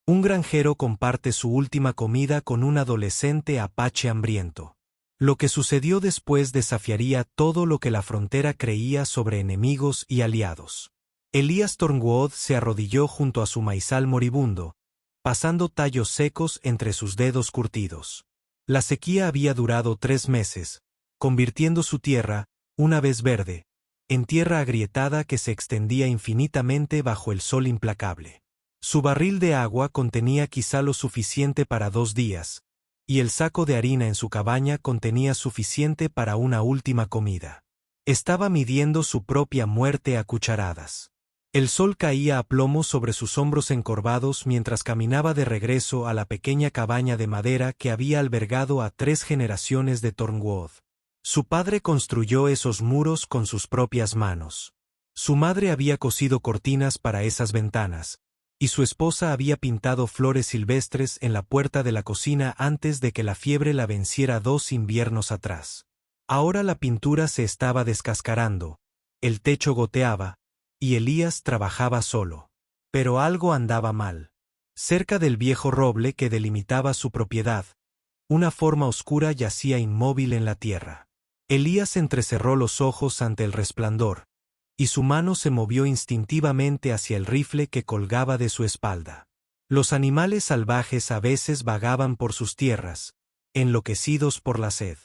Un granjero comparte su última comida con un adolescente apache hambriento. Lo que sucedió después desafiaría todo lo que la frontera creía sobre enemigos y aliados. Elías Tornwood se arrodilló junto a su maizal moribundo, pasando tallos secos entre sus dedos curtidos. La sequía había durado 3 meses, convirtiendo su tierra, una vez verde, en tierra agrietada que se extendía infinitamente bajo el sol implacable. Su barril de agua contenía quizá lo suficiente para 2 días, y el saco de harina en su cabaña contenía suficiente para una última comida. Estaba midiendo su propia muerte a cucharadas. El sol caía a plomo sobre sus hombros encorvados mientras caminaba de regreso a la pequeña cabaña de madera que había albergado a 3 generaciones de Tornwood. Su padre construyó esos muros con sus propias manos. Su madre había cosido cortinas para esas ventanas, y su esposa había pintado flores silvestres en la puerta de la cocina antes de que la fiebre la venciera 2 inviernos atrás. Ahora la pintura se estaba descascarando, el techo goteaba, y Elías trabajaba solo. Pero algo andaba mal. Cerca del viejo roble que delimitaba su propiedad, una forma oscura yacía inmóvil en la tierra. Elías entrecerró los ojos ante el resplandor, y su mano se movió instintivamente hacia el rifle que colgaba de su espalda. Los animales salvajes a veces vagaban por sus tierras, enloquecidos por la sed.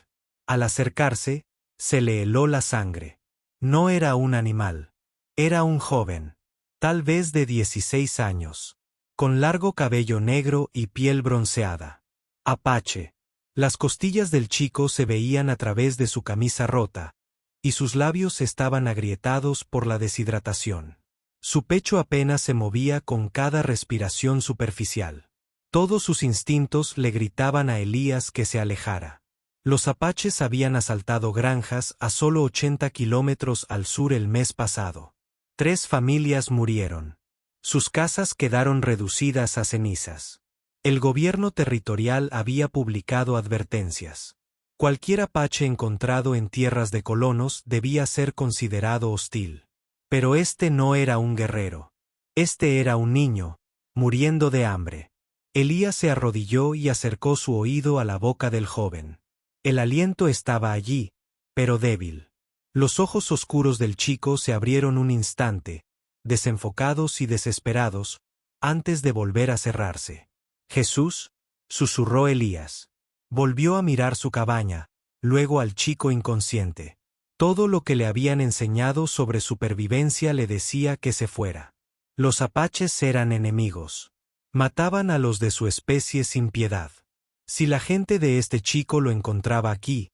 Al acercarse, se le heló la sangre. No era un animal. Era un joven, tal vez de 16 años, con largo cabello negro y piel bronceada. Apache. Las costillas del chico se veían a través de su camisa rota, y sus labios estaban agrietados por la deshidratación. Su pecho apenas se movía con cada respiración superficial. Todos sus instintos le gritaban a Elías que se alejara. Los apaches habían asaltado granjas a solo 80 kilómetros al sur el mes pasado. 3 familias murieron. Sus casas quedaron reducidas a cenizas. El gobierno territorial había publicado advertencias. Cualquier apache encontrado en tierras de colonos debía ser considerado hostil. Pero este no era un guerrero. Este era un niño, muriendo de hambre. Elías se arrodilló y acercó su oído a la boca del joven. El aliento estaba allí, pero débil. Los ojos oscuros del chico se abrieron un instante, desenfocados y desesperados, antes de volver a cerrarse. «Jesús», susurró Elías. Volvió a mirar su cabaña, luego al chico inconsciente. Todo lo que le habían enseñado sobre supervivencia le decía que se fuera. Los apaches eran enemigos. Mataban a los de su especie sin piedad. Si la gente de este chico lo encontraba aquí,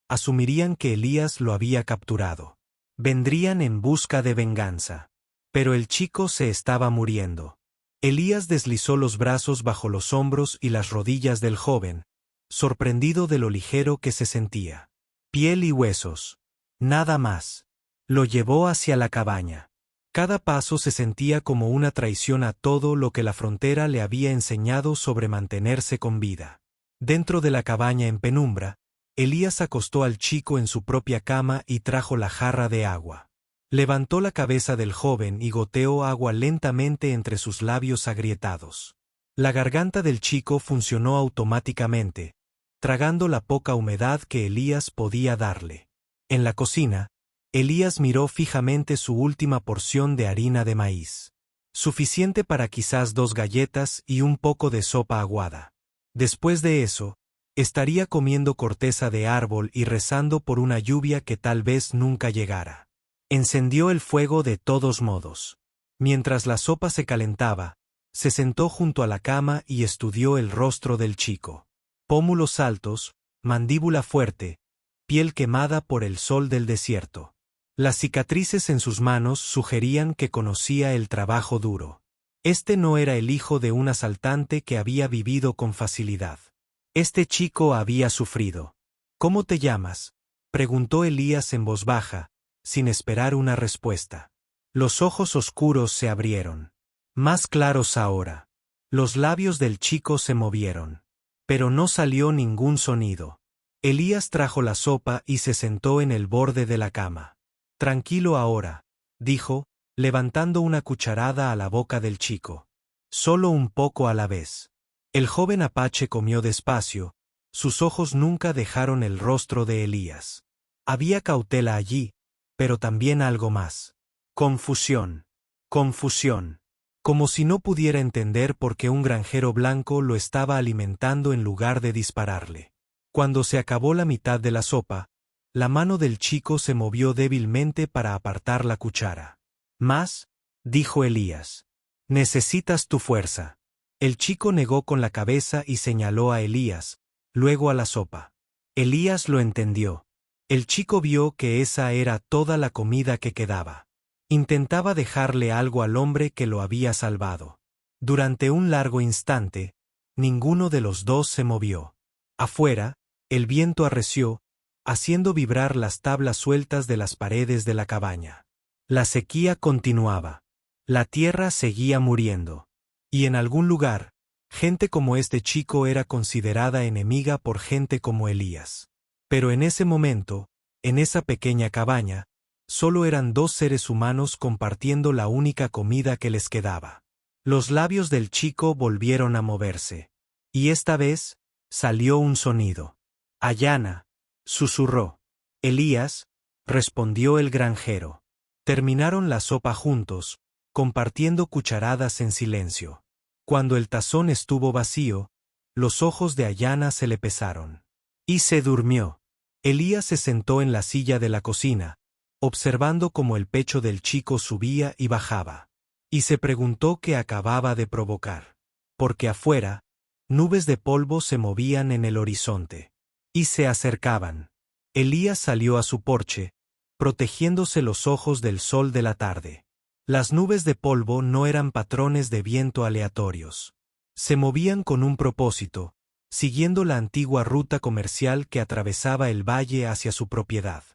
asumirían que Elías lo había capturado. Vendrían en busca de venganza. Pero el chico se estaba muriendo. Elías deslizó los brazos bajo los hombros y las rodillas del joven, sorprendido de lo ligero que se sentía. Piel y huesos. Nada más. Lo llevó hacia la cabaña. Cada paso se sentía como una traición a todo lo que la frontera le había enseñado sobre mantenerse con vida. Dentro de la cabaña en penumbra, Elías acostó al chico en su propia cama y trajo la jarra de agua. Levantó la cabeza del joven y goteó agua lentamente entre sus labios agrietados. La garganta del chico funcionó automáticamente, tragando la poca humedad que Elías podía darle. En la cocina, Elías miró fijamente su última porción de harina de maíz. Suficiente para quizás 2 galletas y un poco de sopa aguada. Después de eso, estaría comiendo corteza de árbol y rezando por una lluvia que tal vez nunca llegara. Encendió el fuego de todos modos. Mientras la sopa se calentaba, se sentó junto a la cama y estudió el rostro del chico. Pómulos altos, mandíbula fuerte, piel quemada por el sol del desierto. Las cicatrices en sus manos sugerían que conocía el trabajo duro. Este no era el hijo de un asaltante que había vivido con facilidad. Este chico había sufrido. «¿Cómo te llamas?», preguntó Elías en voz baja, sin esperar una respuesta. Los ojos oscuros se abrieron. Más claros ahora. Los labios del chico se movieron. Pero no salió ningún sonido. Elías trajo la sopa y se sentó en el borde de la cama. «Tranquilo ahora», dijo, levantando una cucharada a la boca del chico. solo un poco a la vez. El joven apache comió despacio, sus ojos nunca dejaron el rostro de Elías. Había cautela allí, pero también algo más. Confusión. Confusión. Como si no pudiera entender por qué un granjero blanco lo estaba alimentando en lugar de dispararle. Cuando se acabó la mitad de la sopa, la mano del chico se movió débilmente para apartar la cuchara. «Más», dijo Elías. «Necesitas tu fuerza». El chico negó con la cabeza y señaló a Elías, luego a la sopa. Elías lo entendió. El chico vio que esa era toda la comida que quedaba. Intentaba dejarle algo al hombre que lo había salvado. Durante un largo instante, ninguno de los dos se movió. Afuera, el viento arreció, haciendo vibrar las tablas sueltas de las paredes de la cabaña. La sequía continuaba. La tierra seguía muriendo. Y en algún lugar, gente como este chico era considerada enemiga por gente como Elías. Pero en ese momento, en esa pequeña cabaña, solo eran dos seres humanos compartiendo la única comida que les quedaba. Los labios del chico volvieron a moverse. Y esta vez, salió un sonido. «Ayana», susurró. «Elías», respondió el granjero. Terminaron la sopa juntos, compartiendo cucharadas en silencio. Cuando el tazón estuvo vacío, los ojos de Ayana se le pesaron. Y se durmió. Elías se sentó en la silla de la cocina, observando cómo el pecho del chico subía y bajaba. Y se preguntó qué acababa de provocar. Porque afuera, nubes de polvo se movían en el horizonte. Y se acercaban. Elías salió a su porche, protegiéndose los ojos del sol de la tarde. Las nubes de polvo no eran patrones de viento aleatorios. Se movían con un propósito, siguiendo la antigua ruta comercial que atravesaba el valle hacia su propiedad.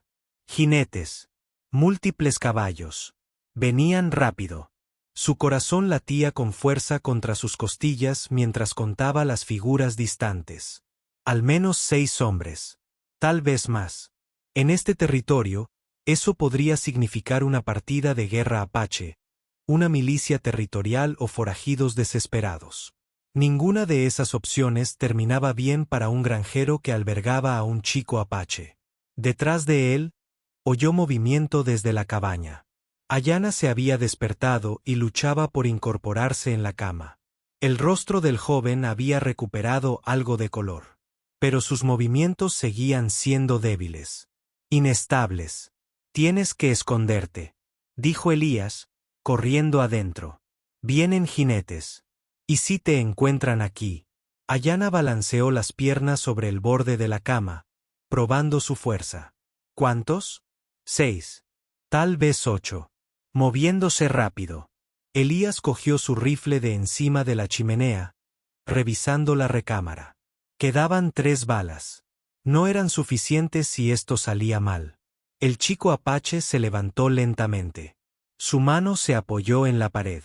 Jinetes. Múltiples caballos. Venían rápido. Su corazón latía con fuerza contra sus costillas mientras contaba las figuras distantes. Al menos 6 hombres. Tal vez más. En este territorio, eso podría significar una partida de guerra apache, una milicia territorial o forajidos desesperados. Ninguna de esas opciones terminaba bien para un granjero que albergaba a un chico apache. Detrás de él, oyó movimiento desde la cabaña. Ayana se había despertado y luchaba por incorporarse en la cama. El rostro del joven había recuperado algo de color. Pero sus movimientos seguían siendo débiles. Inestables. «Tienes que esconderte», dijo Elías, corriendo adentro. «Vienen jinetes. ¿Y si te encuentran aquí?» Ayana balanceó las piernas sobre el borde de la cama, probando su fuerza. «¿Cuántos?» 6. Tal vez 8. Moviéndose rápido. Elías cogió su rifle de encima de la chimenea, revisando la recámara. Quedaban 3 balas. No eran suficientes si esto salía mal. El chico apache se levantó lentamente. Su mano se apoyó en la pared.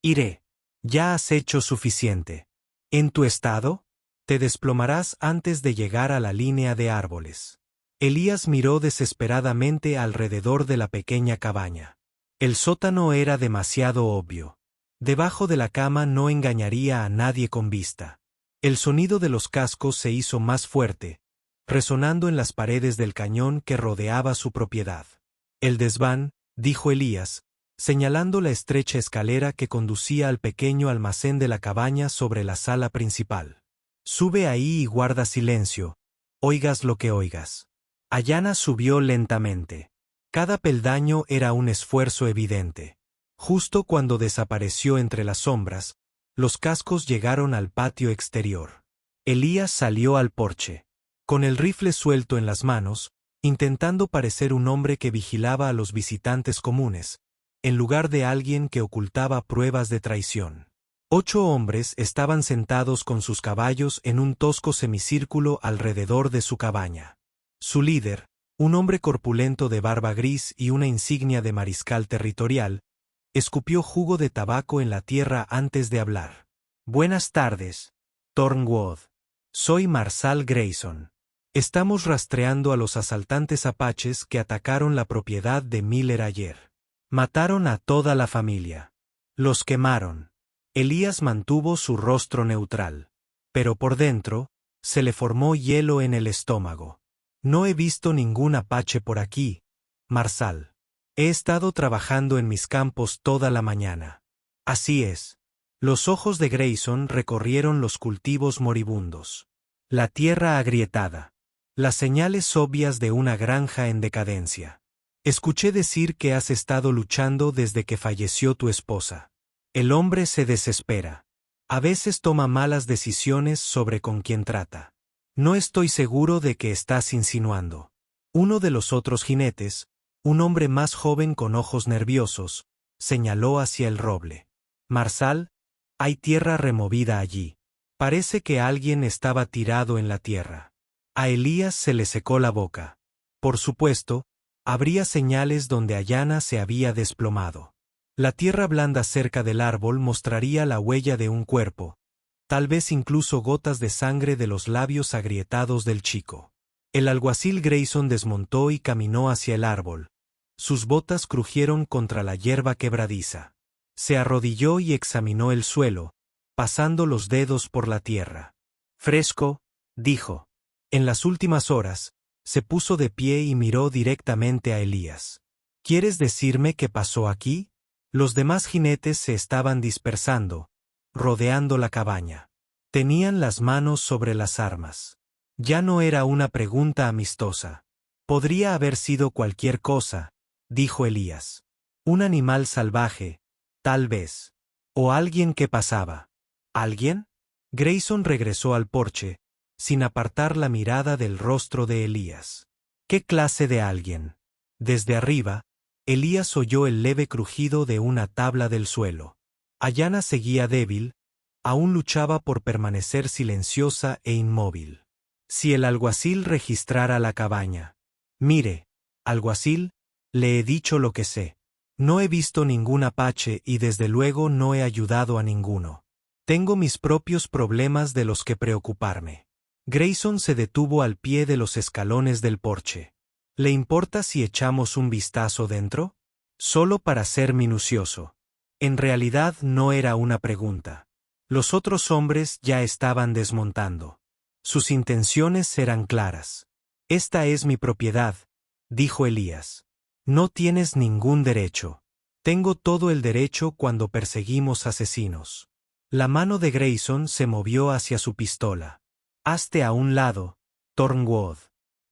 «Iré. Ya has hecho suficiente. ¿En tu estado? Te desplomarás antes de llegar a la línea de árboles». Elías miró desesperadamente alrededor de la pequeña cabaña. El sótano era demasiado obvio. Debajo de la cama no engañaría a nadie con vista. El sonido de los cascos se hizo más fuerte, resonando en las paredes del cañón que rodeaba su propiedad. «El desván», dijo Elías, señalando la estrecha escalera que conducía al pequeño almacén de la cabaña sobre la sala principal. «Sube ahí y guarda silencio, oigas lo que oigas». Ayana subió lentamente. Cada peldaño era un esfuerzo evidente. Justo cuando desapareció entre las sombras, los cascos llegaron al patio exterior. Elías salió al porche. Con el rifle suelto en las manos, intentando parecer un hombre que vigilaba a los visitantes comunes, en lugar de alguien que ocultaba pruebas de traición. 8 hombres estaban sentados con sus caballos en un tosco semicírculo alrededor de su cabaña. Su líder, un hombre corpulento de barba gris y una insignia de mariscal territorial, escupió jugo de tabaco en la tierra antes de hablar. «Buenas tardes, Thornwood. Soy Marsal Grayson. Estamos rastreando a los asaltantes apaches que atacaron la propiedad de Miller ayer. Mataron a toda la familia. Los quemaron. Elías mantuvo su rostro neutral. Pero por dentro, se le formó hielo en el estómago. No he visto ningún apache por aquí, Marsal. He estado trabajando en mis campos toda la mañana. Así es. Los ojos de Grayson recorrieron los cultivos moribundos. La tierra agrietada. Las señales obvias de una granja en decadencia. Escuché decir que has estado luchando desde que falleció tu esposa. El hombre se desespera. A veces toma malas decisiones sobre con quién trata. No estoy seguro de que estás insinuando. Uno de los otros jinetes, un hombre más joven con ojos nerviosos, señaló hacia el roble. Marsal, hay tierra removida allí. Parece que alguien estaba tirado en la tierra. A Elías se le secó la boca. Por supuesto, habría señales donde Ayanna se había desplomado. La tierra blanda cerca del árbol mostraría la huella de un cuerpo, tal vez incluso gotas de sangre de los labios agrietados del chico. El alguacil Grayson desmontó y caminó hacia el árbol. Sus botas crujieron contra la hierba quebradiza. Se arrodilló y examinó el suelo, pasando los dedos por la tierra. Fresco, dijo. En las últimas horas, se puso de pie y miró directamente a Elías. ¿Quieres decirme qué pasó aquí? Los demás jinetes se estaban dispersando, rodeando la cabaña. Tenían las manos sobre las armas. Ya no era una pregunta amistosa. Podría haber sido cualquier cosa, dijo Elías. Un animal salvaje, tal vez. O alguien que pasaba. ¿Alguien? Grayson regresó al porche, sin apartar la mirada del rostro de Elías. ¿Qué clase de alguien? Desde arriba, Elías oyó el leve crujido de una tabla del suelo. Ayanna seguía débil, aún luchaba por permanecer silenciosa e inmóvil. Si el alguacil registrara la cabaña. Mire, alguacil, le he dicho lo que sé. No he visto ningún apache y desde luego no he ayudado a ninguno. Tengo mis propios problemas de los que preocuparme. Grayson se detuvo al pie de los escalones del porche. ¿Le importa si echamos un vistazo dentro? Solo para ser minucioso. En realidad no era una pregunta. Los otros hombres ya estaban desmontando. Sus intenciones eran claras. Esta es mi propiedad, dijo Elías. No tienes ningún derecho. Tengo todo el derecho cuando perseguimos asesinos. La mano de Grayson se movió hacia su pistola. Hazte a un lado, Thornwood.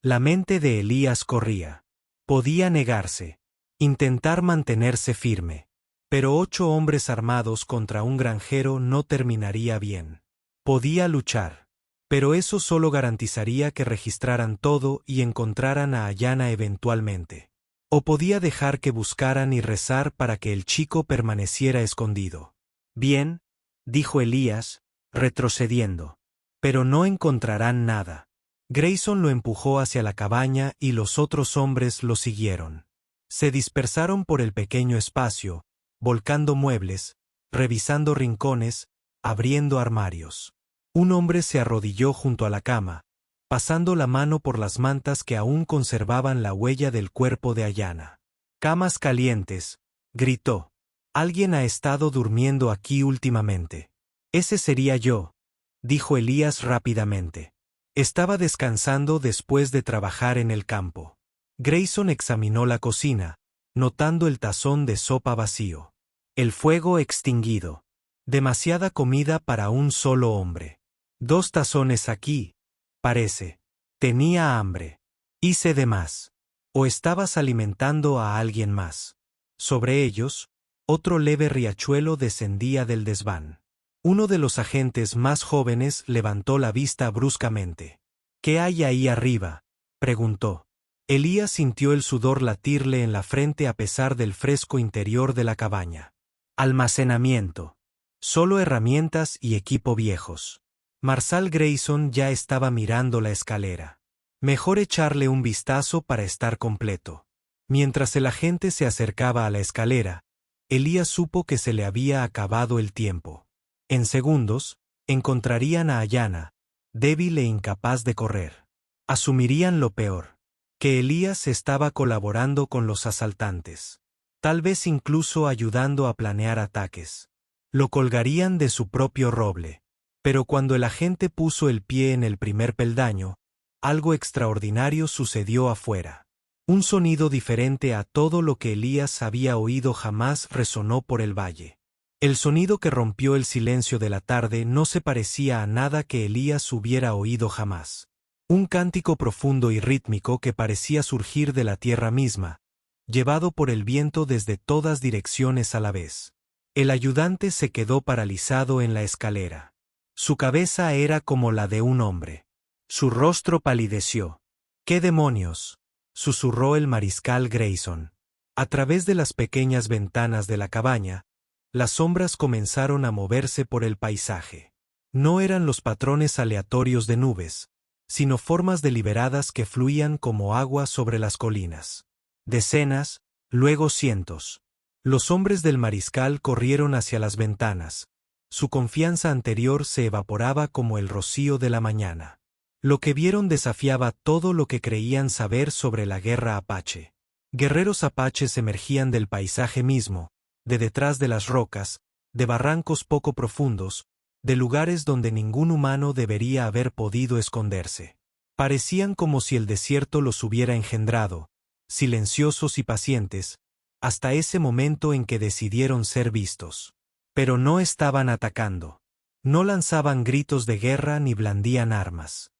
La mente de Elías corría. Podía negarse. Intentar mantenerse firme. Pero 8 hombres armados contra un granjero no terminaría bien. Podía luchar. Pero eso solo garantizaría que registraran todo y encontraran a Ayanna eventualmente. O podía dejar que buscaran y rezar para que el chico permaneciera escondido. Bien, dijo Elías, retrocediendo. Pero no encontrarán nada. Grayson lo empujó hacia la cabaña y los otros hombres lo siguieron. Se dispersaron por el pequeño espacio, volcando muebles, revisando rincones, abriendo armarios. Un hombre se arrodilló junto a la cama, pasando la mano por las mantas que aún conservaban la huella del cuerpo de Ayanna. «Camas calientes», gritó. «Alguien ha estado durmiendo aquí últimamente». «Ese sería yo», dijo Elías rápidamente. Estaba descansando después de trabajar en el campo. Grayson examinó la cocina, notando el tazón de sopa vacío. El fuego extinguido. Demasiada comida para un solo hombre. 2 tazones aquí, parece. Tenía hambre. Hice de más. O estabas alimentando a alguien más. Sobre ellos, otro leve riachuelo descendía del desván. Uno de los agentes más jóvenes levantó la vista bruscamente. «¿Qué hay ahí arriba?», preguntó. Elías sintió el sudor latirle en la frente a pesar del fresco interior de la cabaña. Almacenamiento. Solo herramientas y equipo viejos. Marsal Grayson ya estaba mirando la escalera. Mejor echarle un vistazo para estar completo. Mientras el agente se acercaba a la escalera, Elías supo que se le había acabado el tiempo. En segundos, encontrarían a Ayanna, débil e incapaz de correr. Asumirían lo peor, que Elías estaba colaborando con los asaltantes. Tal vez incluso ayudando a planear ataques. Lo colgarían de su propio roble. Pero cuando el agente puso el pie en el primer peldaño, algo extraordinario sucedió afuera. Un sonido diferente a todo lo que Elías había oído jamás resonó por el valle. El sonido que rompió el silencio de la tarde no se parecía a nada que Elías hubiera oído jamás. Un cántico profundo y rítmico que parecía surgir de la tierra misma, llevado por el viento desde todas direcciones a la vez. El ayudante se quedó paralizado en la escalera. Su cabeza era como la de un hombre. Su rostro palideció. —¿Qué demonios? —susurró el mariscal Grayson. A través de las pequeñas ventanas de la cabaña, las sombras comenzaron a moverse por el paisaje. No eran los patrones aleatorios de nubes, sino formas deliberadas que fluían como agua sobre las colinas. Decenas, luego cientos. Los hombres del mariscal corrieron hacia las ventanas. Su confianza anterior se evaporaba como el rocío de la mañana. Lo que vieron desafiaba todo lo que creían saber sobre la guerra apache. Guerreros apaches emergían del paisaje mismo, de detrás de las rocas, de barrancos poco profundos, de lugares donde ningún humano debería haber podido esconderse. Parecían como si el desierto los hubiera engendrado, silenciosos y pacientes, hasta ese momento en que decidieron ser vistos. Pero no estaban atacando. No lanzaban gritos de guerra ni blandían armas.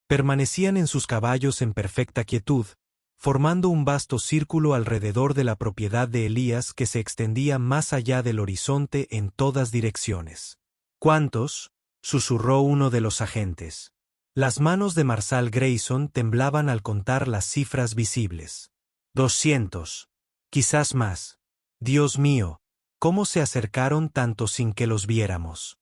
Permanecían en sus caballos en perfecta quietud, formando un vasto círculo alrededor de la propiedad de Elías que se extendía más allá del horizonte en todas direcciones. —¿Cuántos? —susurró uno de los agentes. Las manos de Marsal Grayson temblaban al contar las cifras visibles. 200. Quizás más. Dios mío, ¿cómo se acercaron tanto sin que los viéramos?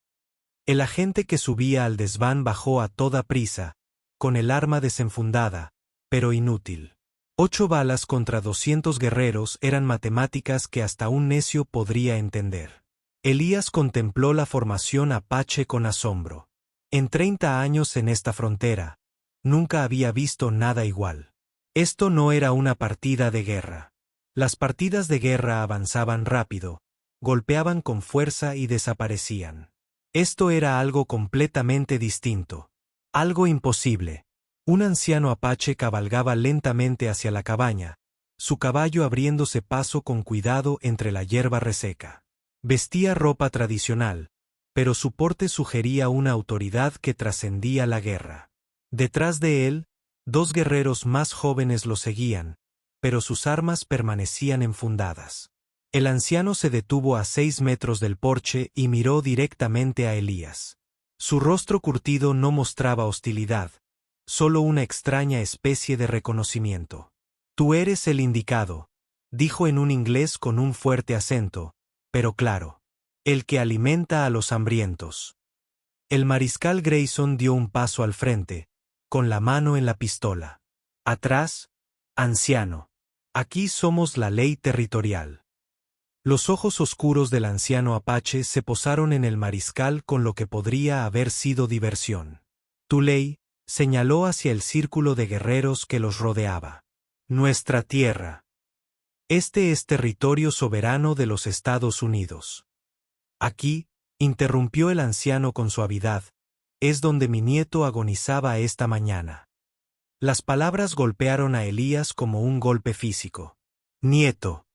El agente que subía al desván bajó a toda prisa, con el arma desenfundada, pero inútil. 8 balas contra 200 guerreros eran matemáticas que hasta un necio podría entender. Elías contempló la formación apache con asombro. En 30 años en esta frontera, nunca había visto nada igual. Esto no era una partida de guerra. Las partidas de guerra avanzaban rápido, golpeaban con fuerza y desaparecían. Esto era algo completamente distinto. Algo imposible. Un anciano apache cabalgaba lentamente hacia la cabaña, su caballo abriéndose paso con cuidado entre la hierba reseca. Vestía ropa tradicional, pero su porte sugería una autoridad que trascendía la guerra. Detrás de él, 2 guerreros más jóvenes lo seguían, pero sus armas permanecían enfundadas. El anciano se detuvo a 6 metros del porche y miró directamente a Elías. Su rostro curtido no mostraba hostilidad, solo una extraña especie de reconocimiento. —Tú eres el indicado —dijo en un inglés con un fuerte acento, pero claro—, el que alimenta a los hambrientos. El mariscal Grayson dio un paso al frente, con la mano en la pistola. Atrás, anciano. Aquí somos la ley territorial. Los ojos oscuros del anciano apache se posaron en el mariscal con lo que podría haber sido diversión. Tu ley, señaló hacia el círculo de guerreros que los rodeaba. Nuestra tierra. Este es territorio soberano de los Estados Unidos. Aquí, interrumpió el anciano con suavidad, es donde mi nieto agonizaba esta mañana. Las palabras golpearon a Elías como un golpe físico. Nieto.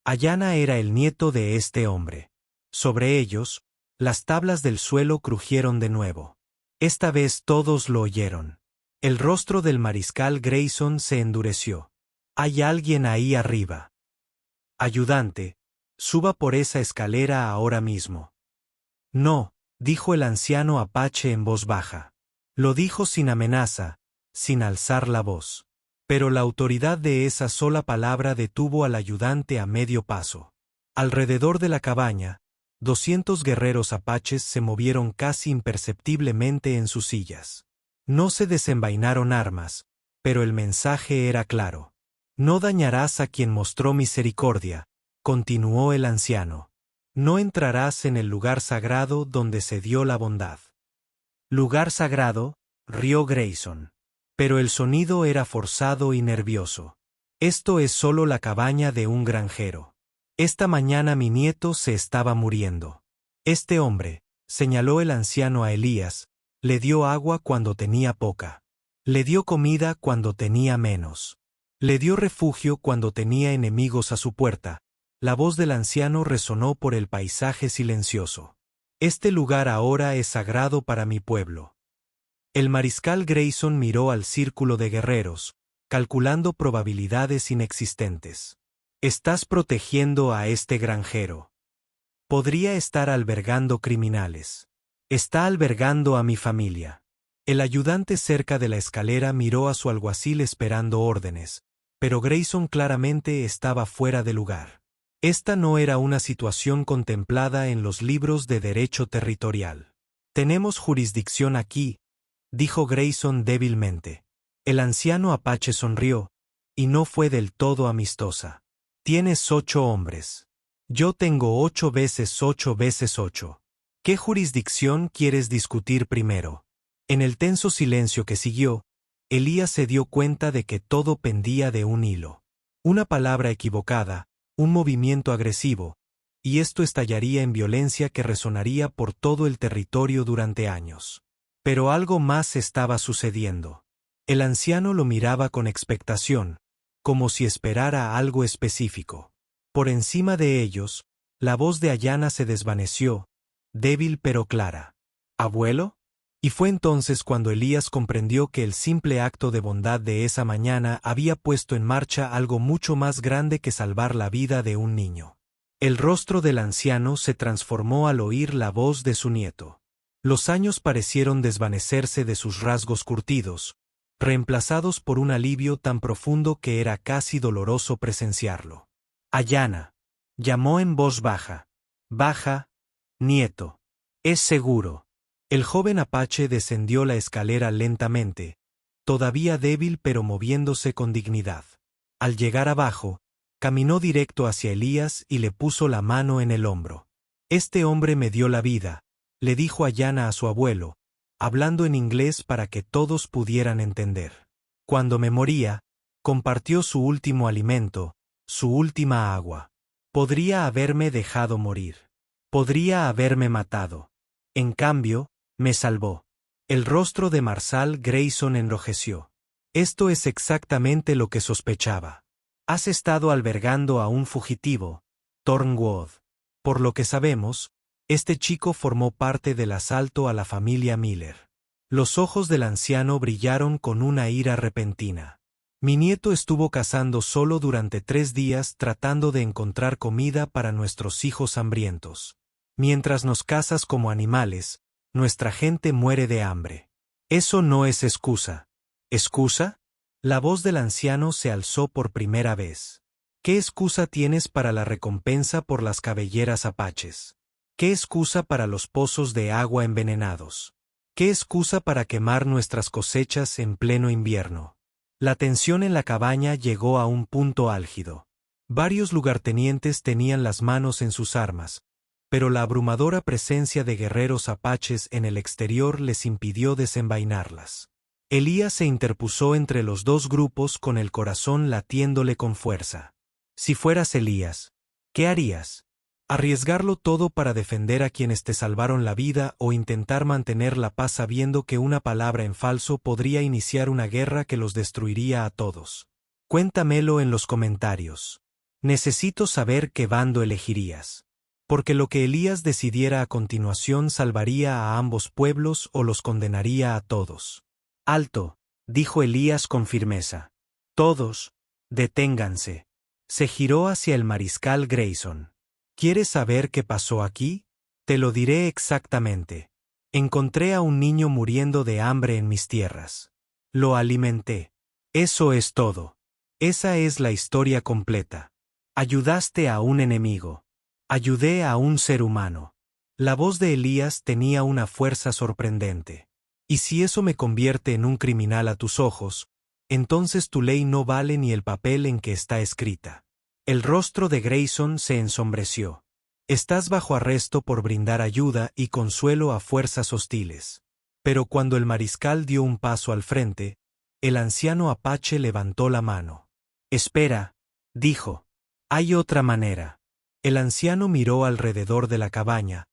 Ayana era el nieto de este hombre. Sobre ellos, las tablas del suelo crujieron de nuevo. Esta vez todos lo oyeron. El rostro del mariscal Grayson se endureció. Hay alguien ahí arriba. Ayudante, suba por esa escalera ahora mismo. No, dijo el anciano apache en voz baja. Lo dijo sin amenaza, sin alzar la voz. Pero la autoridad de esa sola palabra detuvo al ayudante a medio paso. Alrededor de la cabaña, 200 guerreros apaches se movieron casi imperceptiblemente en sus sillas. No se desenvainaron armas, pero el mensaje era claro. No dañarás a quien mostró misericordia, continuó el anciano. No entrarás en el lugar sagrado donde se dio la bondad. Lugar sagrado, rió Grayson. Pero el sonido era forzado y nervioso. Esto es solo la cabaña de un granjero. Esta mañana mi nieto se estaba muriendo. Este hombre, señaló el anciano a Elías, le dio agua cuando tenía poca. Le dio comida cuando tenía menos. Le dio refugio cuando tenía enemigos a su puerta. La voz del anciano resonó por el paisaje silencioso. Este lugar ahora es sagrado para mi pueblo. El mariscal Grayson miró al círculo de guerreros, calculando probabilidades inexistentes. Estás protegiendo a este granjero. Podría estar albergando criminales. Está albergando a mi familia. El ayudante cerca de la escalera miró a su alguacil esperando órdenes, pero Grayson claramente estaba fuera de lugar. Esta no era una situación contemplada en los libros de derecho territorial. Tenemos jurisdicción aquí, dijo Grayson débilmente. El anciano apache sonrió, y no fue del todo amistosa. Tienes 8 hombres. Yo tengo 8 veces 8 veces 8. ¿Qué jurisdicción quieres discutir primero? En el tenso silencio que siguió, Elías se dio cuenta de que todo pendía de un hilo. Una palabra equivocada, un movimiento agresivo, y esto estallaría en violencia que resonaría por todo el territorio durante años. Pero algo más estaba sucediendo. El anciano lo miraba con expectación, como si esperara algo específico. Por encima de ellos, la voz de Ayana se desvaneció, débil pero clara. ¿Abuelo? Y fue entonces cuando Elías comprendió que el simple acto de bondad de esa mañana había puesto en marcha algo mucho más grande que salvar la vida de un niño. El rostro del anciano se transformó al oír la voz de su nieto. Los años parecieron desvanecerse de sus rasgos curtidos, reemplazados por un alivio tan profundo que era casi doloroso presenciarlo. Ayana, llamó en voz baja. Baja, nieto. Es seguro. El joven apache descendió la escalera lentamente, todavía débil pero moviéndose con dignidad. Al llegar abajo, caminó directo hacia Elías y le puso la mano en el hombro. Este hombre me dio la vida, le dijo Ayana a su abuelo, hablando en inglés para que todos pudieran entender. Cuando me moría, compartió su último alimento, su última agua. Podría haberme dejado morir. Podría haberme matado. En cambio, me salvó. El rostro de Marsal Grayson enrojeció. Esto es exactamente lo que sospechaba. Has estado albergando a un fugitivo, Thornwood. Por lo que sabemos, este chico formó parte del asalto a la familia Miller. Los ojos del anciano brillaron con una ira repentina. Mi nieto estuvo cazando solo durante 3 días tratando de encontrar comida para nuestros hijos hambrientos. Mientras nos cazas como animales, nuestra gente muere de hambre. Eso no es excusa. ¿Excusa? La voz del anciano se alzó por primera vez. ¿Qué excusa tienes para la recompensa por las cabelleras apaches? ¿Qué excusa para los pozos de agua envenenados? ¿Qué excusa para quemar nuestras cosechas en pleno invierno? La tensión en la cabaña llegó a un punto álgido. Varios lugartenientes tenían las manos en sus armas, pero la abrumadora presencia de guerreros apaches en el exterior les impidió desenvainarlas. Elías se interpuso entre los dos grupos con el corazón latiéndole con fuerza. Si fueras Elías, ¿qué harías? ¿Arriesgarlo todo para defender a quienes te salvaron la vida o intentar mantener la paz sabiendo que una palabra en falso podría iniciar una guerra que los destruiría a todos? Cuéntamelo en los comentarios. Necesito saber qué bando elegirías. Porque lo que Elías decidiera a continuación salvaría a ambos pueblos o los condenaría a todos. Alto, dijo Elías con firmeza. Todos, deténganse. Se giró hacia el mariscal Grayson. ¿Quieres saber qué pasó aquí? Te lo diré exactamente. Encontré a un niño muriendo de hambre en mis tierras. Lo alimenté. Eso es todo. Esa es la historia completa. Ayudaste a un enemigo. Ayudé a un ser humano. La voz de Elías tenía una fuerza sorprendente. Y si eso me convierte en un criminal a tus ojos, entonces tu ley no vale ni el papel en que está escrita. El rostro de Grayson se ensombreció. Estás bajo arresto por brindar ayuda y consuelo a fuerzas hostiles. Pero cuando el mariscal dio un paso al frente, el anciano apache levantó la mano. Espera, dijo. Hay otra manera. El anciano miró alrededor de la cabaña,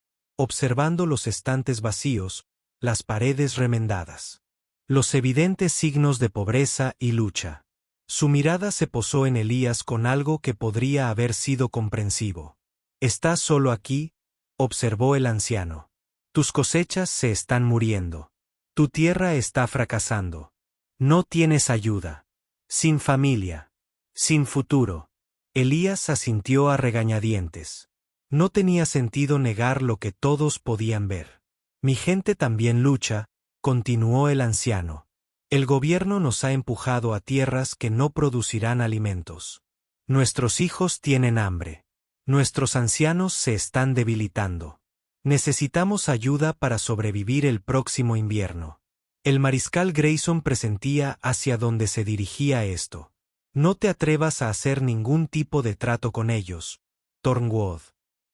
observando los estantes vacíos, las paredes remendadas. Los evidentes signos de pobreza y lucha. Su mirada se posó en Elías con algo que podría haber sido comprensivo. «¿Estás solo aquí?», observó el anciano. «Tus cosechas se están muriendo. Tu tierra está fracasando. No tienes ayuda. Sin familia. Sin futuro». Elías asintió a regañadientes. No tenía sentido negar lo que todos podían ver. «Mi gente también lucha», continuó el anciano. «El gobierno nos ha empujado a tierras que no producirán alimentos. Nuestros hijos tienen hambre. Nuestros ancianos se están debilitando. Necesitamos ayuda para sobrevivir el próximo invierno». El mariscal Grayson presentía hacia dónde se dirigía esto. «No te atrevas a hacer ningún tipo de trato con ellos, Thornwood.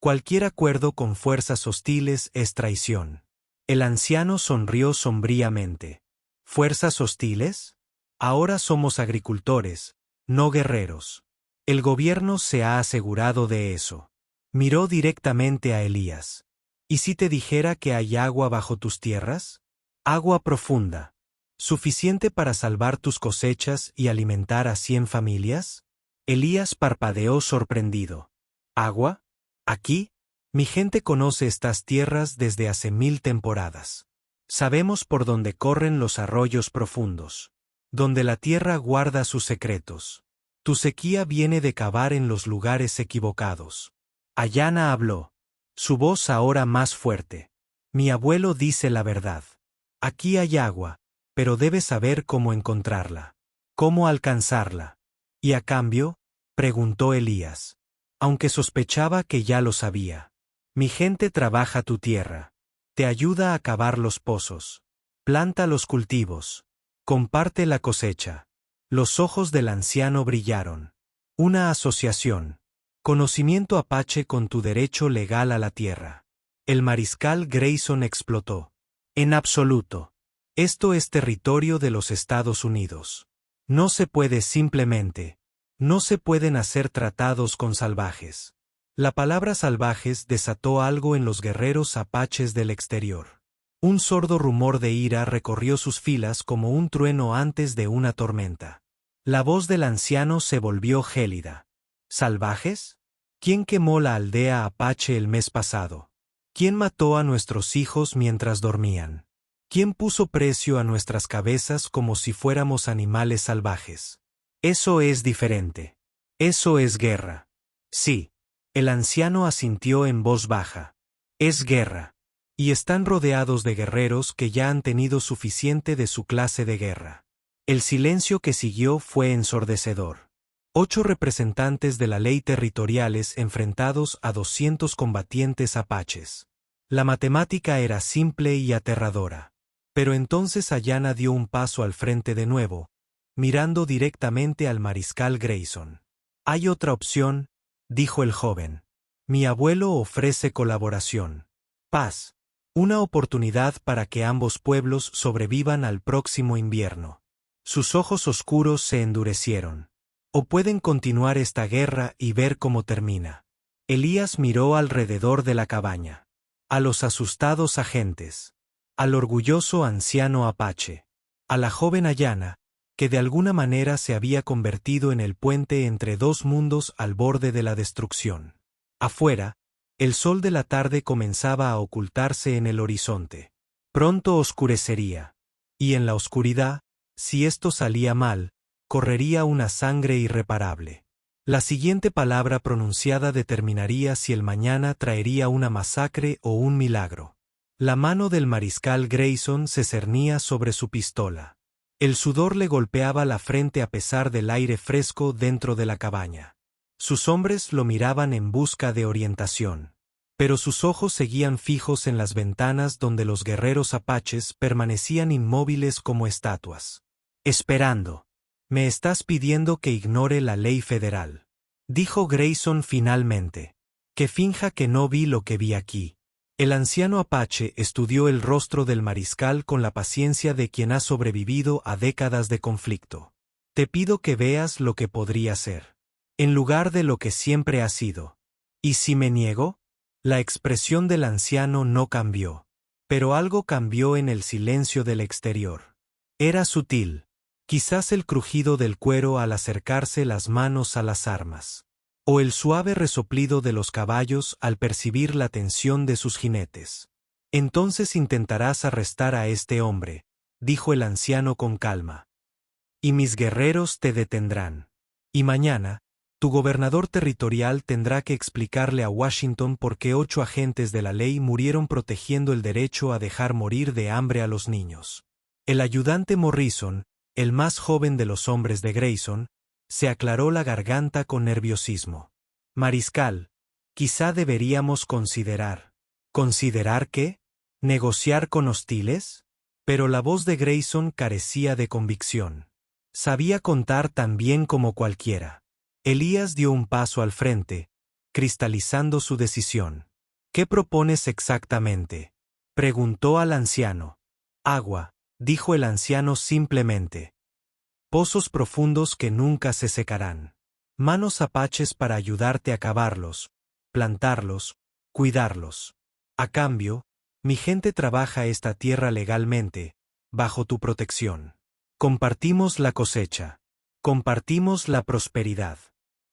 Cualquier acuerdo con fuerzas hostiles es traición». El anciano sonrió sombríamente. «¿Fuerzas hostiles? Ahora somos agricultores, no guerreros. El gobierno se ha asegurado de eso». Miró directamente a Elías. «¿Y si te dijera que hay agua bajo tus tierras? Agua profunda. ¿Suficiente para salvar tus cosechas y alimentar a 100 familias?» Elías parpadeó sorprendido. «¿Agua? ¿Aquí? Mi gente conoce estas tierras desde hace 1000 temporadas. Sabemos por dónde corren los arroyos profundos, donde la tierra guarda sus secretos. Tu sequía viene de cavar en los lugares equivocados». Ayanna habló, su voz ahora más fuerte. «Mi abuelo dice la verdad. Aquí hay agua, pero debes saber cómo encontrarla. ¿Cómo alcanzarla?» «¿Y a cambio?», preguntó Elías, aunque sospechaba que ya lo sabía. «Mi gente trabaja tu tierra. Te ayuda a cavar los pozos. Planta los cultivos. Comparte la cosecha». Los ojos del anciano brillaron. «Una asociación. Conocimiento apache con tu derecho legal a la tierra». El mariscal Grayson explotó. «En absoluto. Esto es territorio de los Estados Unidos. No se puede simplemente. No se pueden hacer tratados con salvajes». La palabra salvajes desató algo en los guerreros apaches del exterior. Un sordo rumor de ira recorrió sus filas como un trueno antes de una tormenta. La voz del anciano se volvió gélida. «¿Salvajes? ¿Quién quemó la aldea apache el mes pasado? ¿Quién mató a nuestros hijos mientras dormían? ¿Quién puso precio a nuestras cabezas como si fuéramos animales salvajes? Eso es diferente. Eso es guerra». «Sí». El anciano asintió en voz baja. «Es guerra. Y están rodeados de guerreros que ya han tenido suficiente de su clase de guerra». El silencio que siguió fue ensordecedor. 8 representantes de la ley territoriales enfrentados a 200 combatientes apaches. La matemática era simple y aterradora. Pero entonces Ayanna dio un paso al frente de nuevo, mirando directamente al mariscal Grayson. «Hay otra opción», dijo el joven. «Mi abuelo ofrece colaboración. Paz. Una oportunidad para que ambos pueblos sobrevivan al próximo invierno». Sus ojos oscuros se endurecieron. «O pueden continuar esta guerra y ver cómo termina». Elías miró alrededor de la cabaña. A los asustados agentes. Al orgulloso anciano apache. A la joven Ayanna, que de alguna manera se había convertido en el puente entre 2 mundos al borde de la destrucción. Afuera, el sol de la tarde comenzaba a ocultarse en el horizonte. Pronto oscurecería. Y en la oscuridad, si esto salía mal, correría una sangre irreparable. La siguiente palabra pronunciada determinaría si el mañana traería una masacre o un milagro. La mano del mariscal Grayson se cernía sobre su pistola. El sudor le golpeaba la frente a pesar del aire fresco dentro de la cabaña. Sus hombres lo miraban en busca de orientación. Pero sus ojos seguían fijos en las ventanas donde los guerreros apaches permanecían inmóviles como estatuas. «Esperando. Me estás pidiendo que ignore la ley federal», dijo Grayson finalmente. «Que finja que no vi lo que vi aquí». El anciano apache estudió el rostro del mariscal con la paciencia de quien ha sobrevivido a décadas de conflicto. «Te pido que veas lo que podría ser, en lugar de lo que siempre ha sido». «¿Y si me niego?». La expresión del anciano no cambió. Pero algo cambió en el silencio del exterior. Era sutil. Quizás el crujido del cuero al acercarse las manos a las armas. O el suave resoplido de los caballos al percibir la tensión de sus jinetes. Entonces intentarás arrestar a este hombre, dijo el anciano con calma. Y mis guerreros te detendrán. Y mañana, tu gobernador territorial tendrá que explicarle a Washington por qué 8 agentes de la ley murieron protegiendo el derecho a dejar morir de hambre a los niños. El ayudante Morrison, el más joven de los hombres de Grayson, se aclaró la garganta con nerviosismo. Mariscal, quizá deberíamos considerar. ¿Considerar qué? ¿Negociar con hostiles? Pero la voz de Grayson carecía de convicción. Sabía contar tan bien como cualquiera. Elías dio un paso al frente, cristalizando su decisión. ¿Qué propones exactamente?, preguntó al anciano. Agua, dijo el anciano simplemente. Pozos profundos que nunca se secarán. Manos apaches para ayudarte a cavarlos, plantarlos, cuidarlos. A cambio, mi gente trabaja esta tierra legalmente, bajo tu protección. Compartimos la cosecha. Compartimos la prosperidad.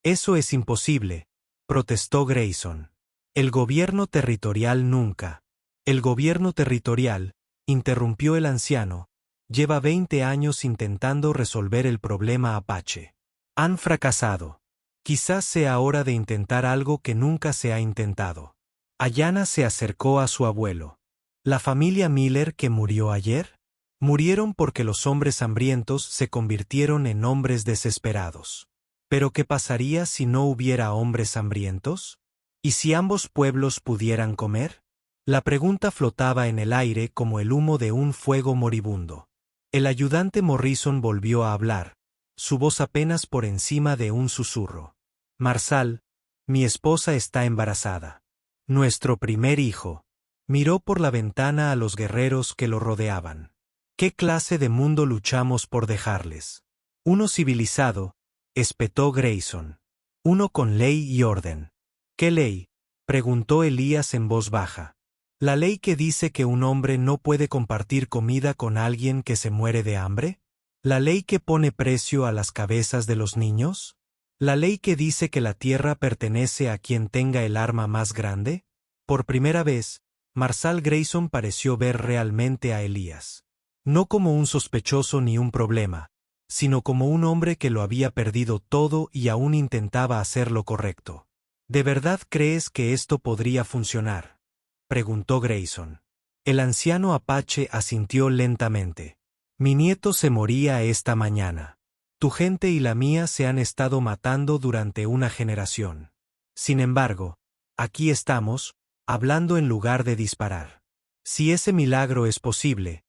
Eso es imposible, protestó Grayson. El gobierno territorial nunca. El gobierno territorial, interrumpió el anciano, lleva 20 años intentando resolver el problema apache. Han fracasado. Quizás sea hora de intentar algo que nunca se ha intentado. Ayanna se acercó a su abuelo. ¿La familia Miller que murió ayer? Murieron porque los hombres hambrientos se convirtieron en hombres desesperados. ¿Pero qué pasaría si no hubiera hombres hambrientos? ¿Y si ambos pueblos pudieran comer? La pregunta flotaba en el aire como el humo de un fuego moribundo. El ayudante Morrison volvió a hablar, su voz apenas por encima de un susurro. Marsal, mi esposa está embarazada. Nuestro primer hijo. Miró por la ventana a los guerreros que lo rodeaban. ¿Qué clase de mundo luchamos por dejarles? Uno civilizado, espetó Grayson. Uno con ley y orden. ¿Qué ley?, preguntó Elías en voz baja. ¿La ley que dice que un hombre no puede compartir comida con alguien que se muere de hambre? ¿La ley que pone precio a las cabezas de los niños? ¿La ley que dice que la tierra pertenece a quien tenga el arma más grande? Por primera vez, Marsal Grayson pareció ver realmente a Elías. No como un sospechoso ni un problema, sino como un hombre que lo había perdido todo y aún intentaba hacer lo correcto. ¿De verdad crees que esto podría funcionar?, preguntó Grayson. El anciano apache asintió lentamente. Mi nieto se moría esta mañana. Tu gente y la mía se han estado matando durante una generación. Sin embargo, aquí estamos, hablando en lugar de disparar. Si ese milagro es posible,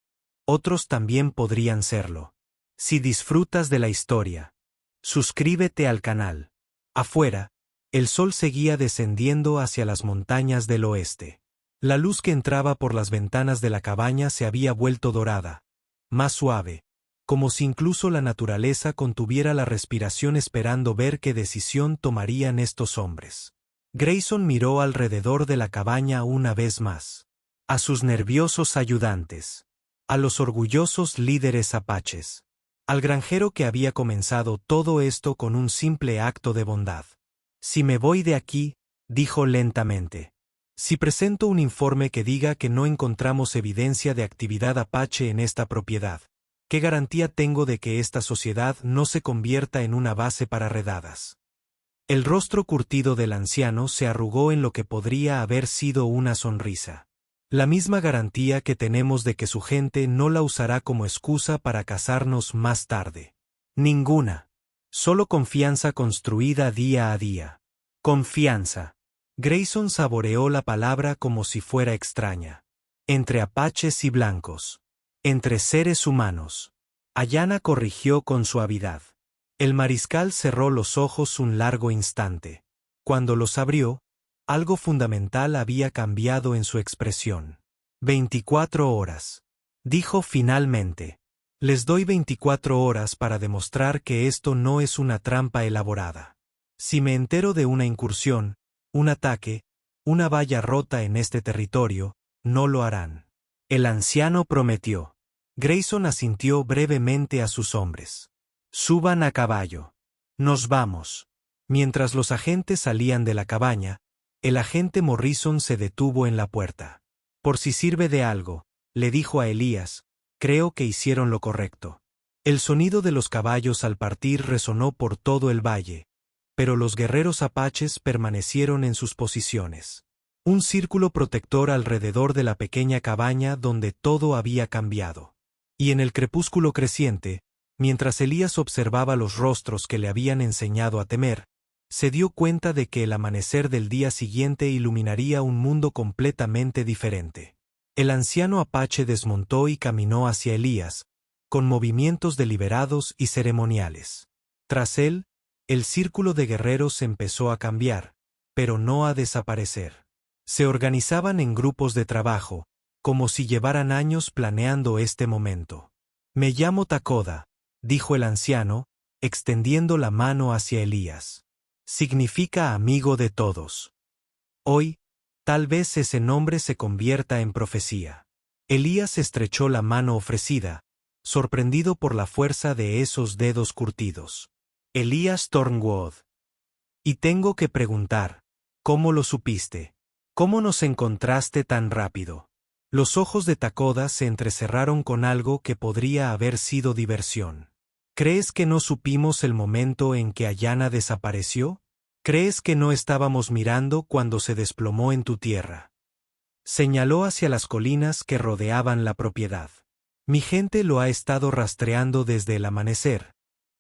otros también podrían serlo. Si disfrutas de la historia, suscríbete al canal. Afuera, el sol seguía descendiendo hacia las montañas del oeste. La luz que entraba por las ventanas de la cabaña se había vuelto dorada, más suave, como si incluso la naturaleza contuviera la respiración esperando ver qué decisión tomarían estos hombres. Grayson miró alrededor de la cabaña una vez más. A sus nerviosos ayudantes. A los orgullosos líderes apaches. Al granjero que había comenzado todo esto con un simple acto de bondad. Si me voy de aquí, dijo lentamente. Si presento un informe que diga que no encontramos evidencia de actividad apache en esta propiedad, ¿qué garantía tengo de que esta sociedad no se convierta en una base para redadas? El rostro curtido del anciano se arrugó en lo que podría haber sido una sonrisa. La misma garantía que tenemos de que su gente no la usará como excusa para casarnos más tarde. Ninguna. Solo confianza construida día a día. Confianza. Grayson saboreó la palabra como si fuera extraña. Entre apaches y blancos. Entre seres humanos. Ayanna corrigió con suavidad. El mariscal cerró los ojos un largo instante. Cuando los abrió, algo fundamental había cambiado en su expresión. 24 horas. Dijo finalmente. Les doy 24 horas para demostrar que esto no es una trampa elaborada. Si me entero de una incursión, un ataque, una valla rota en este territorio, no lo harán. El anciano prometió. Grayson asintió brevemente a sus hombres. Suban a caballo. Nos vamos. Mientras los agentes salían de la cabaña, el agente Morrison se detuvo en la puerta. Por si sirve de algo, le dijo a Elías, creo que hicieron lo correcto. El sonido de los caballos al partir resonó por todo el valle, pero los guerreros apaches permanecieron en sus posiciones. Un círculo protector alrededor de la pequeña cabaña donde todo había cambiado. Y en el crepúsculo creciente, mientras Elías observaba los rostros que le habían enseñado a temer, se dio cuenta de que el amanecer del día siguiente iluminaría un mundo completamente diferente. El anciano apache desmontó y caminó hacia Elías, con movimientos deliberados y ceremoniales. Tras él, el círculo de guerreros empezó a cambiar, pero no a desaparecer. Se organizaban en grupos de trabajo, como si llevaran años planeando este momento. Me llamo Takoda, dijo el anciano, extendiendo la mano hacia Elías. Significa amigo de todos. Hoy, tal vez ese nombre se convierta en profecía. Elías estrechó la mano ofrecida, sorprendido por la fuerza de esos dedos curtidos. Elías Thornwood. Y tengo que preguntar, ¿cómo lo supiste? ¿Cómo nos encontraste tan rápido? Los ojos de Takoda se entrecerraron con algo que podría haber sido diversión. ¿Crees que no supimos el momento en que Ayana desapareció? ¿Crees que no estábamos mirando cuando se desplomó en tu tierra? Señaló hacia las colinas que rodeaban la propiedad. Mi gente lo ha estado rastreando desde el amanecer,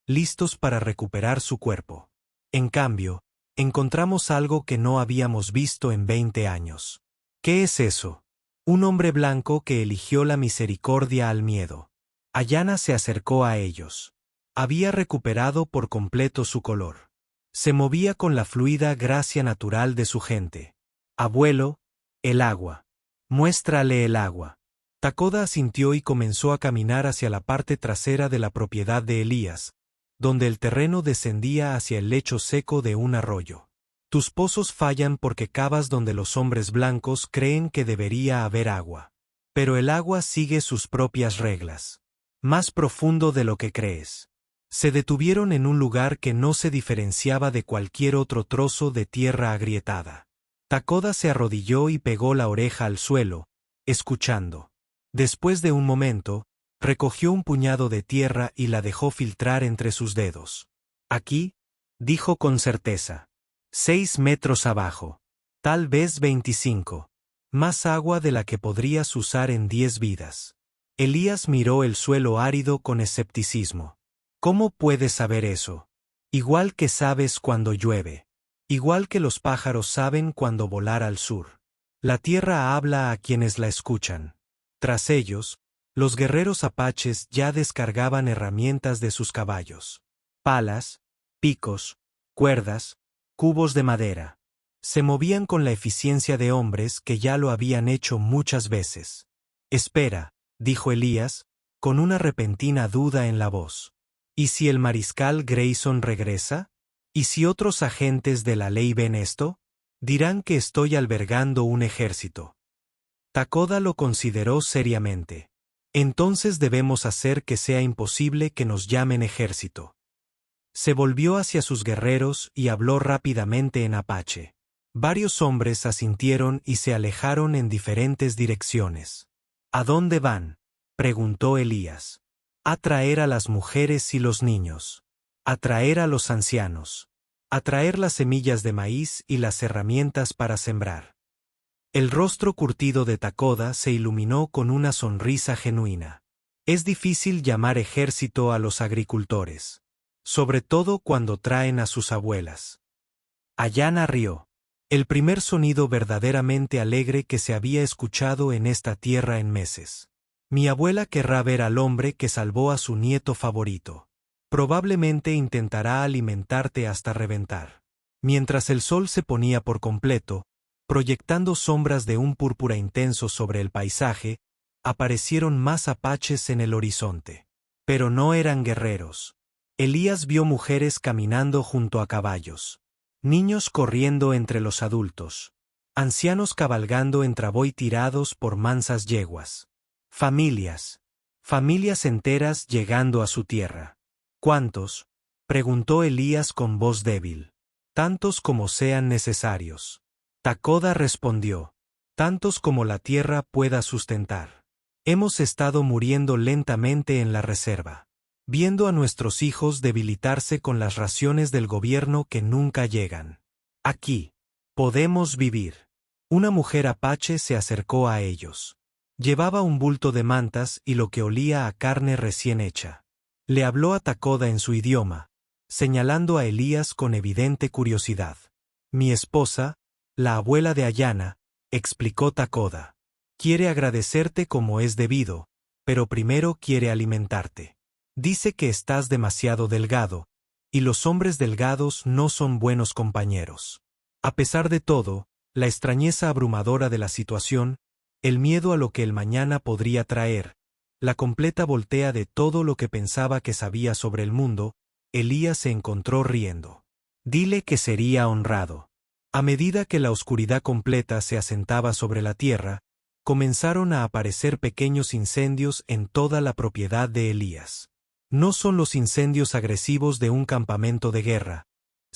listos para recuperar su cuerpo. En cambio, encontramos algo que no habíamos visto en 20 años. ¿Qué es eso? Un hombre blanco que eligió la misericordia al miedo. Ayana se acercó a ellos. Había recuperado por completo su color. Se movía con la fluida gracia natural de su gente. Abuelo, el agua. Muéstrale el agua. Takoda asintió y comenzó a caminar hacia la parte trasera de la propiedad de Elías, donde el terreno descendía hacia el lecho seco de un arroyo. Tus pozos fallan porque cavas donde los hombres blancos creen que debería haber agua. Pero el agua sigue sus propias reglas. Más profundo de lo que crees. Se detuvieron en un lugar que no se diferenciaba de cualquier otro trozo de tierra agrietada. Takoda se arrodilló y pegó la oreja al suelo, escuchando. Después de un momento, recogió un puñado de tierra y la dejó filtrar entre sus dedos. Aquí, dijo con certeza. 6 metros abajo. Tal vez 25. Más agua de la que podrías usar en 10 vidas. Elías miró el suelo árido con escepticismo. ¿Cómo puedes saber eso? Igual que sabes cuando llueve. Igual que los pájaros saben cuando volar al sur. La tierra habla a quienes la escuchan. Tras ellos, los guerreros apaches ya descargaban herramientas de sus caballos. Palas, picos, cuerdas, cubos de madera. Se movían con la eficiencia de hombres que ya lo habían hecho muchas veces. Espera, dijo Elías, con una repentina duda en la voz. ¿Y si el mariscal Grayson regresa? ¿Y si otros agentes de la ley ven esto? Dirán que estoy albergando un ejército. Takoda lo consideró seriamente. Entonces debemos hacer que sea imposible que nos llamen ejército. Se volvió hacia sus guerreros y habló rápidamente en apache. Varios hombres asintieron y se alejaron en diferentes direcciones. ¿A dónde van?, preguntó Elías. A traer a las mujeres y los niños. A traer a los ancianos. A traer las semillas de maíz y las herramientas para sembrar. El rostro curtido de Takoda se iluminó con una sonrisa genuina. Es difícil llamar ejército a los agricultores, sobre todo cuando traen a sus abuelas. Ayana rió. El primer sonido verdaderamente alegre que se había escuchado en esta tierra en meses. Mi abuela querrá ver al hombre que salvó a su nieto favorito. Probablemente intentará alimentarte hasta reventar. Mientras el sol se ponía por completo, proyectando sombras de un púrpura intenso sobre el paisaje, aparecieron más apaches en el horizonte. Pero no eran guerreros. Elías vio mujeres caminando junto a caballos. Niños corriendo entre los adultos. Ancianos cabalgando en trabuey tirados por mansas yeguas. Familias. Familias enteras llegando a su tierra. ¿Cuántos? Preguntó Elías con voz débil. Tantos como sean necesarios. Takoda respondió. Tantos como la tierra pueda sustentar. Hemos estado muriendo lentamente en la reserva, viendo a nuestros hijos debilitarse con las raciones del gobierno que nunca llegan. Aquí. Podemos vivir. Una mujer apache se acercó a ellos. Llevaba un bulto de mantas y lo que olía a carne recién hecha. Le habló a Takoda en su idioma, señalando a Elías con evidente curiosidad. Mi esposa, la abuela de Ayana, explicó Takoda. Quiere agradecerte como es debido, pero primero quiere alimentarte. Dice que estás demasiado delgado, y los hombres delgados no son buenos compañeros. A pesar de todo, la extrañeza abrumadora de la situación, el miedo a lo que el mañana podría traer, la completa voltea de todo lo que pensaba que sabía sobre el mundo, Elías se encontró riendo. Dile que sería honrado. A medida que la oscuridad completa se asentaba sobre la tierra, comenzaron a aparecer pequeños incendios en toda la propiedad de Elías. No son los incendios agresivos de un campamento de guerra,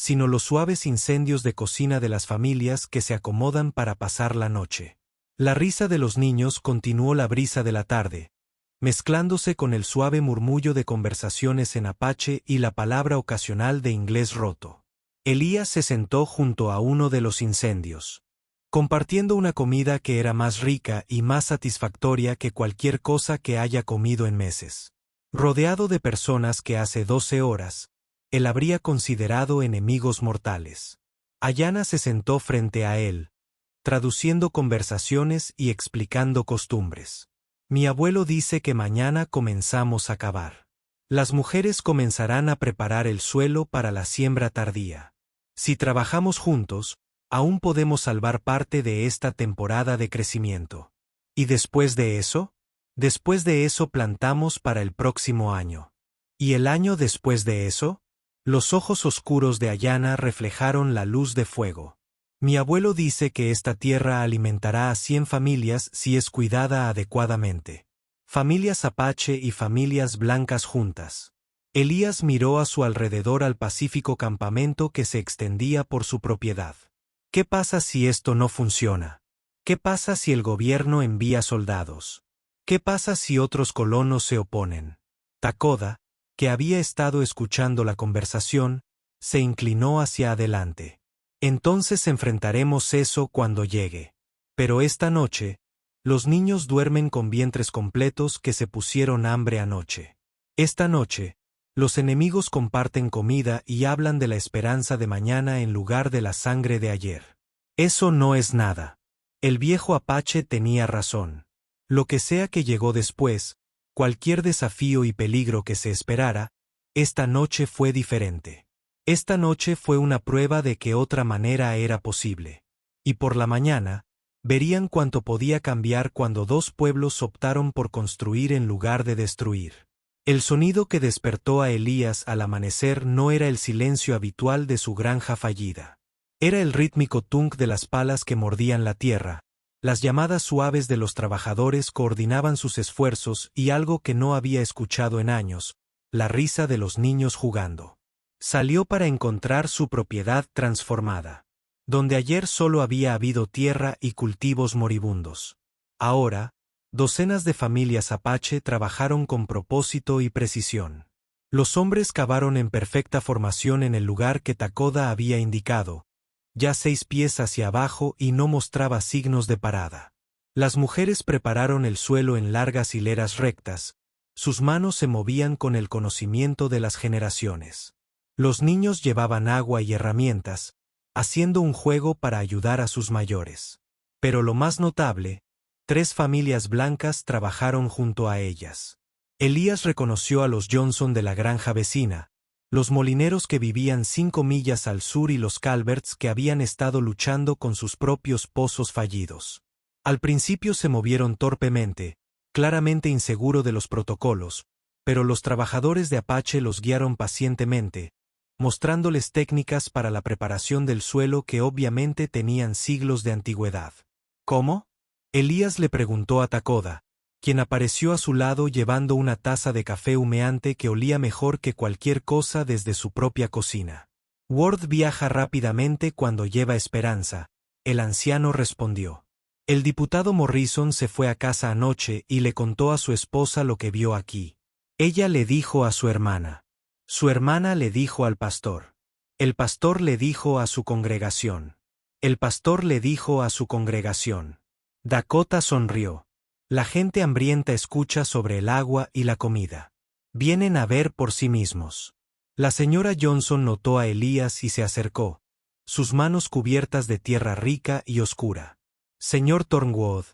sino los suaves incendios de cocina de las familias que se acomodan para pasar la noche. La risa de los niños continuó la brisa de la tarde, mezclándose con el suave murmullo de conversaciones en apache y la palabra ocasional de inglés roto. Elías se sentó junto a uno de los incendios, compartiendo una comida que era más rica y más satisfactoria que cualquier cosa que haya comido en meses. Rodeado de personas que hace 12 horas, él habría considerado enemigos mortales. Ayana se sentó frente a él, traduciendo conversaciones y explicando costumbres. Mi abuelo dice que mañana comenzamos a cavar. Las mujeres comenzarán a preparar el suelo para la siembra tardía. Si trabajamos juntos, aún podemos salvar parte de esta temporada de crecimiento. ¿Y después de eso? Después de eso plantamos para el próximo año. ¿Y el año después de eso? Los ojos oscuros de Ayana reflejaron la luz de fuego. Mi abuelo dice que esta tierra alimentará a 100 familias si es cuidada adecuadamente. Familias apache y familias blancas juntas. Elías miró a su alrededor al pacífico campamento que se extendía por su propiedad. ¿Qué pasa si esto no funciona? ¿Qué pasa si el gobierno envía soldados? ¿Qué pasa si otros colonos se oponen? Takoda, que había estado escuchando la conversación, se inclinó hacia adelante. Entonces enfrentaremos eso cuando llegue. Pero esta noche, los niños duermen con vientres completos que se pusieron hambre anoche. Esta noche, los enemigos comparten comida y hablan de la esperanza de mañana en lugar de la sangre de ayer. Eso no es nada. El viejo apache tenía razón. Lo que sea que llegó después, cualquier desafío y peligro que se esperara, esta noche fue diferente. Esta noche fue una prueba de que otra manera era posible. Y por la mañana, verían cuánto podía cambiar cuando dos pueblos optaron por construir en lugar de destruir. El sonido que despertó a Elías al amanecer no era el silencio habitual de su granja fallida. Era el rítmico tunk de las palas que mordían la tierra, las llamadas suaves de los trabajadores coordinaban sus esfuerzos y algo que no había escuchado en años, la risa de los niños jugando. Salió para encontrar su propiedad transformada. Donde ayer solo había habido tierra y cultivos moribundos. Ahora, docenas de familias apache trabajaron con propósito y precisión. Los hombres cavaron en perfecta formación en el lugar que Takoda había indicado, ya 6 pies hacia abajo y no mostraba signos de parada. Las mujeres prepararon el suelo en largas hileras rectas, sus manos se movían con el conocimiento de las generaciones. Los niños llevaban agua y herramientas, haciendo un juego para ayudar a sus mayores. Pero lo más notable, 3 familias blancas trabajaron junto a ellas. Elías reconoció a los Johnson de la granja vecina, los molineros que vivían 5 millas al sur y los Calverts que habían estado luchando con sus propios pozos fallidos. Al principio se movieron torpemente, claramente inseguro de los protocolos, pero los trabajadores de Apache los guiaron pacientemente, mostrándoles técnicas para la preparación del suelo que obviamente tenían siglos de antigüedad. ¿Cómo? Elías le preguntó a Takoda, quien apareció a su lado llevando una taza de café humeante que olía mejor que cualquier cosa desde su propia cocina. Ward viaja rápidamente cuando lleva esperanza, el anciano respondió. El diputado Morrison se fue a casa anoche y le contó a su esposa lo que vio aquí. Ella le dijo a su hermana. Su hermana le dijo al pastor. El pastor le dijo a su congregación. El pastor le dijo a su congregación. Dakota sonrió. La gente hambrienta escucha sobre el agua y la comida. Vienen a ver por sí mismos. La señora Johnson notó a Elías y se acercó, sus manos cubiertas de tierra rica y oscura. Señor Thornwood,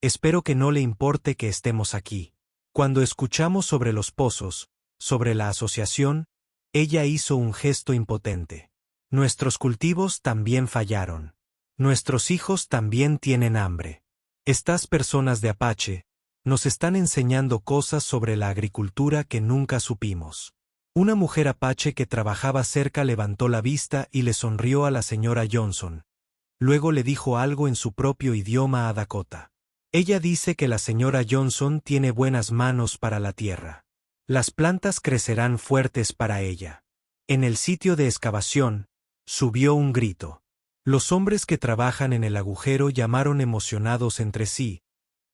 espero que no le importe que estemos aquí. Cuando escuchamos sobre los pozos, sobre la asociación, ella hizo un gesto impotente. Nuestros cultivos también fallaron. Nuestros hijos también tienen hambre. Estas personas de Apache nos están enseñando cosas sobre la agricultura que nunca supimos. Una mujer apache que trabajaba cerca levantó la vista y le sonrió a la señora Johnson. Luego le dijo algo en su propio idioma a Dakota. Ella dice que la señora Johnson tiene buenas manos para la tierra. Las plantas crecerán fuertes para ella. En el sitio de excavación, subió un grito. Los hombres que trabajan en el agujero llamaron emocionados entre sí,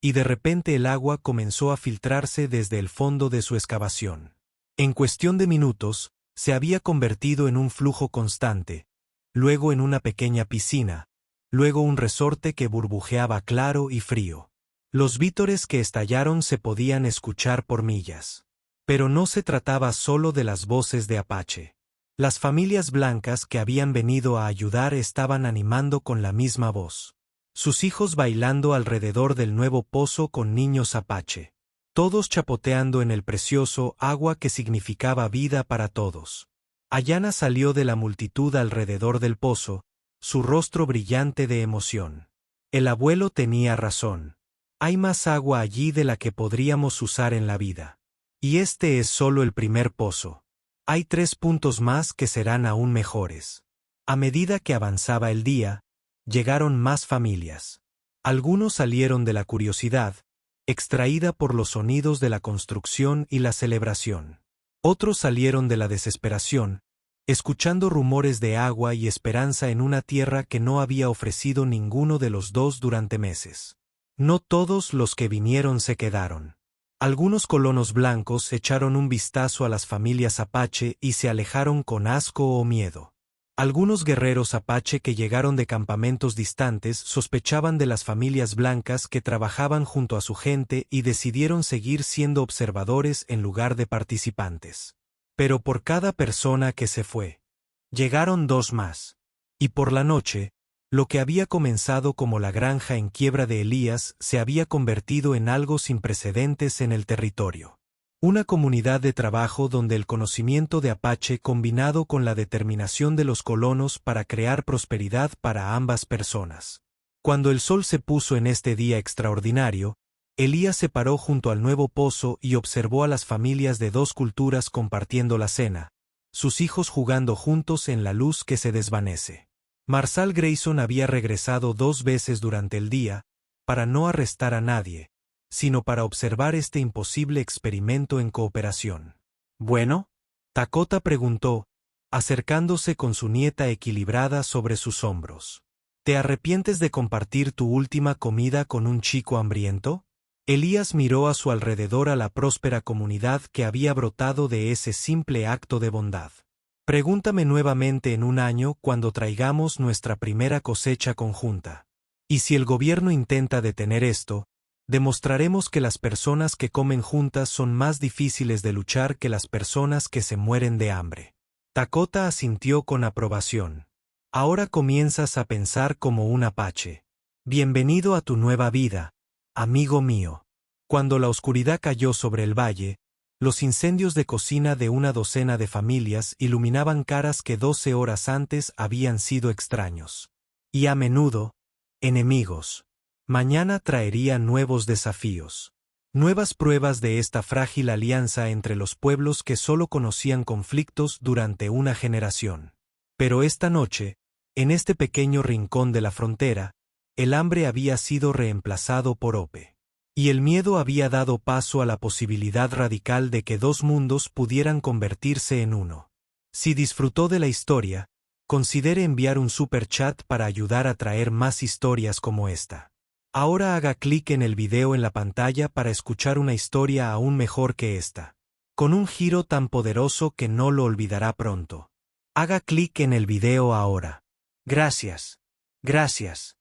y de repente el agua comenzó a filtrarse desde el fondo de su excavación. En cuestión de minutos, se había convertido en un flujo constante, luego en una pequeña piscina, luego un resorte que burbujeaba claro y frío. Los vítores que estallaron se podían escuchar por millas. Pero no se trataba solo de las voces de Apache. Las familias blancas que habían venido a ayudar estaban animando con la misma voz. Sus hijos bailando alrededor del nuevo pozo con niños Apache. Todos chapoteando en el precioso agua que significaba vida para todos. Ayana salió de la multitud alrededor del pozo, su rostro brillante de emoción. El abuelo tenía razón. Hay más agua allí de la que podríamos usar en la vida. Y este es solo el primer pozo. Hay 3 puntos más que serán aún mejores. A medida que avanzaba el día, llegaron más familias. Algunos salieron de la curiosidad, extraída por los sonidos de la construcción y la celebración. Otros salieron de la desesperación, escuchando rumores de agua y esperanza en una tierra que no había ofrecido ninguno de los dos durante meses. No todos los que vinieron se quedaron. Algunos colonos blancos echaron un vistazo a las familias Apache y se alejaron con asco o miedo. Algunos guerreros Apache que llegaron de campamentos distantes sospechaban de las familias blancas que trabajaban junto a su gente y decidieron seguir siendo observadores en lugar de participantes. Pero por cada persona que se fue, llegaron 2 más. Y por la noche, lo que había comenzado como la granja en quiebra de Elías se había convertido en algo sin precedentes en el territorio. Una comunidad de trabajo donde el conocimiento de Apache combinado con la determinación de los colonos para crear prosperidad para ambas personas. Cuando el sol se puso en este día extraordinario, Elías se paró junto al nuevo pozo y observó a las familias de 2 culturas compartiendo la cena, sus hijos jugando juntos en la luz que se desvanece. Marshall Grayson había regresado 2 veces durante el día, para no arrestar a nadie, sino para observar este imposible experimento en cooperación. ¿Bueno? Dakota preguntó, acercándose con su nieta equilibrada sobre sus hombros. ¿Te arrepientes de compartir tu última comida con un chico hambriento? Elías miró a su alrededor a la próspera comunidad que había brotado de ese simple acto de bondad. Pregúntame nuevamente en 1 año cuando traigamos nuestra primera cosecha conjunta. Y si el gobierno intenta detener esto, demostraremos que las personas que comen juntas son más difíciles de luchar que las personas que se mueren de hambre. Dakota asintió con aprobación. Ahora comienzas a pensar como un apache. Bienvenido a tu nueva vida, amigo mío. Cuando la oscuridad cayó sobre el valle, los incendios de cocina de una docena de familias iluminaban caras que 12 horas antes habían sido extraños. Y a menudo, enemigos. Mañana traería nuevos desafíos. Nuevas pruebas de esta frágil alianza entre los pueblos que solo conocían conflictos durante una generación. Pero esta noche, en este pequeño rincón de la frontera, el hambre había sido reemplazado por Ope. Y el miedo había dado paso a la posibilidad radical de que dos mundos pudieran convertirse en uno. Si disfrutó de la historia, considere enviar un super chat para ayudar a traer más historias como esta. Ahora haga clic en el video en la pantalla para escuchar una historia aún mejor que esta, con un giro tan poderoso que no lo olvidará pronto. Haga clic en el video ahora. Gracias. Gracias.